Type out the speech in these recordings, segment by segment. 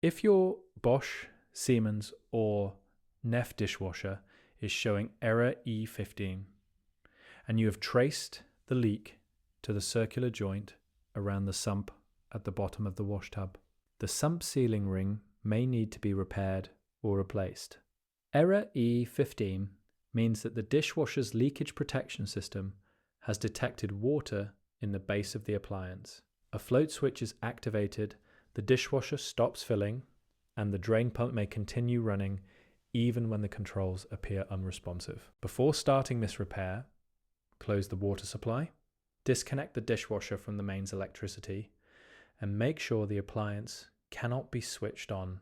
If your Bosch, Siemens or NEFF dishwasher is showing error E15 and you have traced the leak to the circular joint around the sump at the bottom of the wash tub, the sump sealing ring may need to be repaired or replaced. Error E15 means that the dishwasher's leakage protection system has detected water in the base of the appliance. A float switch is activated, the dishwasher stops filling, and the drain pump may continue running even when the controls appear unresponsive. Before starting this repair, close the water supply, disconnect the dishwasher from the mains electricity, and make sure the appliance cannot be switched on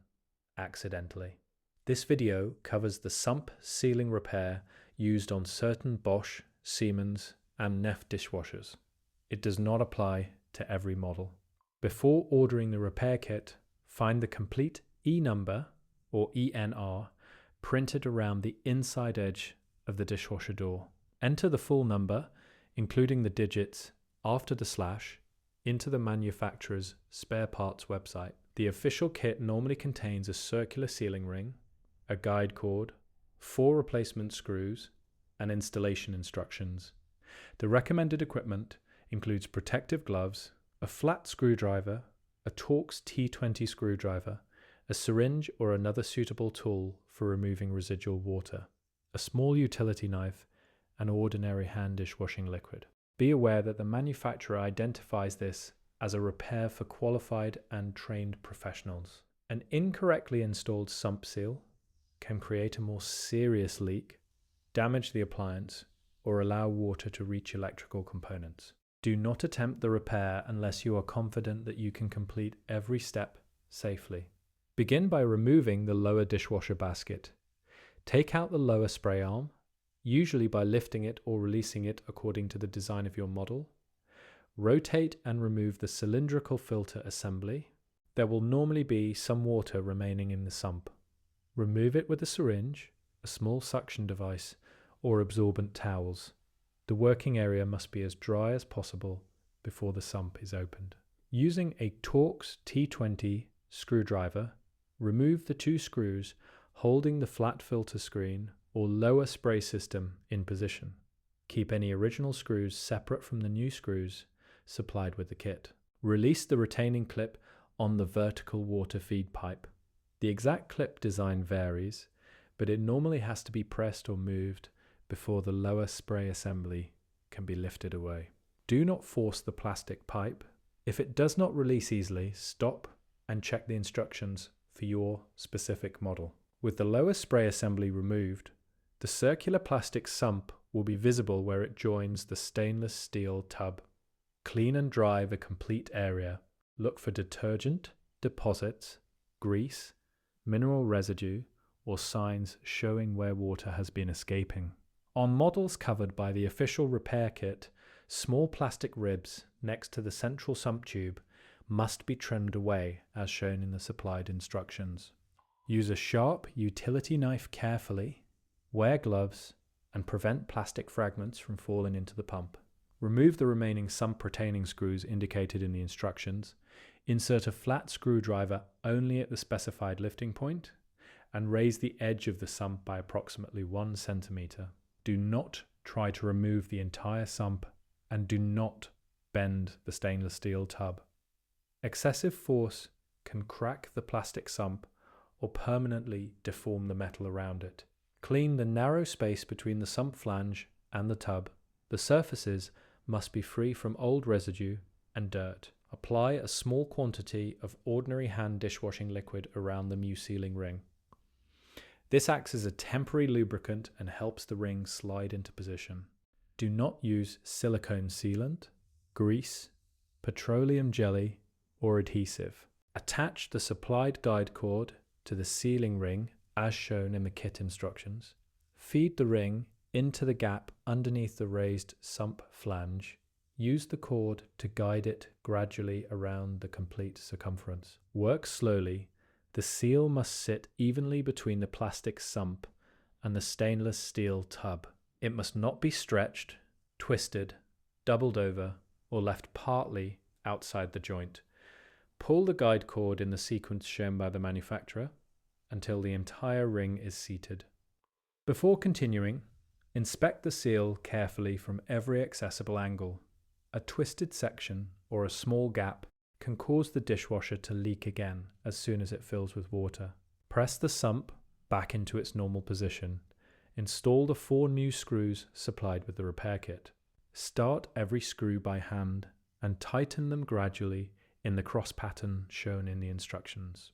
accidentally. This video covers the sump sealing repair used on certain Bosch, Siemens, and NEFF dishwashers. It does not apply to every model. Before ordering the repair kit, find the complete E number or ENR printed around the inside edge of the dishwasher door. Enter the full number, including the digits, after the slash, into the manufacturer's spare parts website. The official kit normally contains a circular sealing ring, a guide cord, 4 replacement screws, and installation instructions. The recommended equipment includes protective gloves, a flat screwdriver, a Torx T20 screwdriver, a syringe or another suitable tool for removing residual water, a small utility knife, and ordinary hand dishwashing liquid. Be aware that the manufacturer identifies this as a repair for qualified and trained professionals. An incorrectly installed sump seal can create a more serious leak, damage the appliance, or allow water to reach electrical components. Do not attempt the repair unless you are confident that you can complete every step safely. Begin by removing the lower dishwasher basket. Take out the lower spray arm, usually by lifting it or releasing it according to the design of your model. Rotate and remove the cylindrical filter assembly. There will normally be some water remaining in the sump. Remove it with a syringe, a small suction device, or absorbent towels. The working area must be as dry as possible before the sump is opened. Using a Torx T20 screwdriver, remove the 2 screws holding the flat filter screen or lower spray system in position. Keep any original screws separate from the new screws supplied with the kit. Release the retaining clip on the vertical water feed pipe. The exact clip design varies, but it normally has to be pressed or moved before the lower spray assembly can be lifted away. Do not force the plastic pipe. If it does not release easily, stop and check the instructions for your specific model. With the lower spray assembly removed, the circular plastic sump will be visible where it joins the stainless steel tub. Clean and dry the complete area. Look for detergent, deposits, grease, mineral residue, or signs showing where water has been escaping. On models covered by the official repair kit, small plastic ribs next to the central sump tube must be trimmed away as shown in the supplied instructions. Use a sharp utility knife carefully, wear gloves, and prevent plastic fragments from falling into the pump. Remove the remaining sump retaining screws indicated in the instructions, insert a flat screwdriver only at the specified lifting point, and raise the edge of the sump by approximately 1 centimeter. Do not try to remove the entire sump and do not bend the stainless steel tub. Excessive force can crack the plastic sump or permanently deform the metal around it. Clean the narrow space between the sump flange and the tub. The surfaces must be free from old residue and dirt. Apply a small quantity of ordinary hand dishwashing liquid around the mu sealing ring. This acts as a temporary lubricant and helps the ring slide into position. Do not use silicone sealant, grease, petroleum jelly, or adhesive. Attach the supplied guide cord to the sealing ring as shown in the kit instructions. Feed the ring into the gap underneath the raised sump flange. Use the cord to guide it gradually around the complete circumference. Work slowly. The seal must sit evenly between the plastic sump and the stainless steel tub. It must not be stretched, twisted, doubled over, or left partly outside the joint. Pull the guide cord in the sequence shown by the manufacturer until the entire ring is seated. Before continuing, inspect the seal carefully from every accessible angle. A twisted section or a small gap can cause the dishwasher to leak again as soon as it fills with water. Press the sump back into its normal position. Install the 4 new screws supplied with the repair kit. Start every screw by hand and tighten them gradually in the cross pattern shown in the instructions.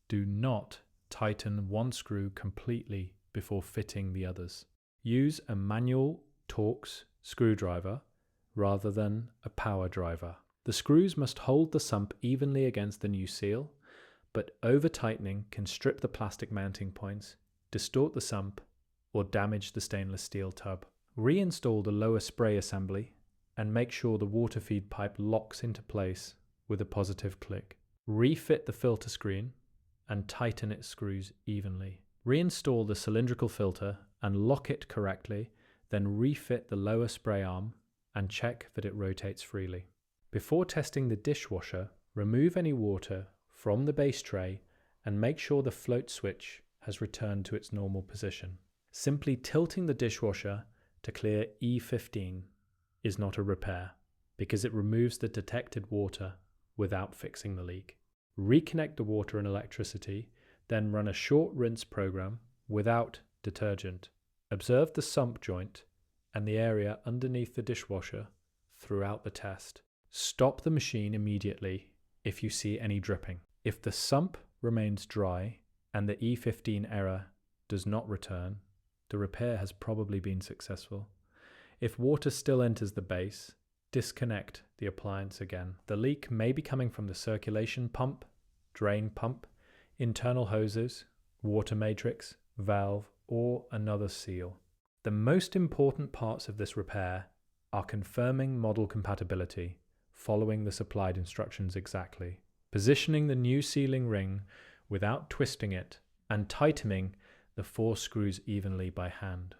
Do not tighten one screw completely before fitting the others. Use a manual Torx screwdriver rather than a power driver. The screws must hold the sump evenly against the new seal, but over-tightening can strip the plastic mounting points, distort the sump, or damage the stainless steel tub. Reinstall the lower spray assembly and make sure the water feed pipe locks into place with a positive click. Refit the filter screen and tighten its screws evenly. Reinstall the cylindrical filter and lock it correctly, then refit the lower spray arm and check that it rotates freely. Before testing the dishwasher, remove any water from the base tray and make sure the float switch has returned to its normal position. Simply tilting the dishwasher to clear E15 is not a repair because it removes the detected water without fixing the leak. Reconnect the water and electricity, then run a short rinse program without detergent. Observe the sump joint and the area underneath the dishwasher throughout the test. Stop the machine immediately if you see any dripping. If the sump remains dry and the E15 error does not return, the repair has probably been successful. If water still enters the base, disconnect the appliance again. The leak may be coming from the circulation pump, drain pump, internal hoses, water matrix, valve, or another seal. The most important parts of this repair are confirming model compatibility, following the supplied instructions exactly, positioning the new sealing ring without twisting it, and tightening the 4 screws evenly by hand.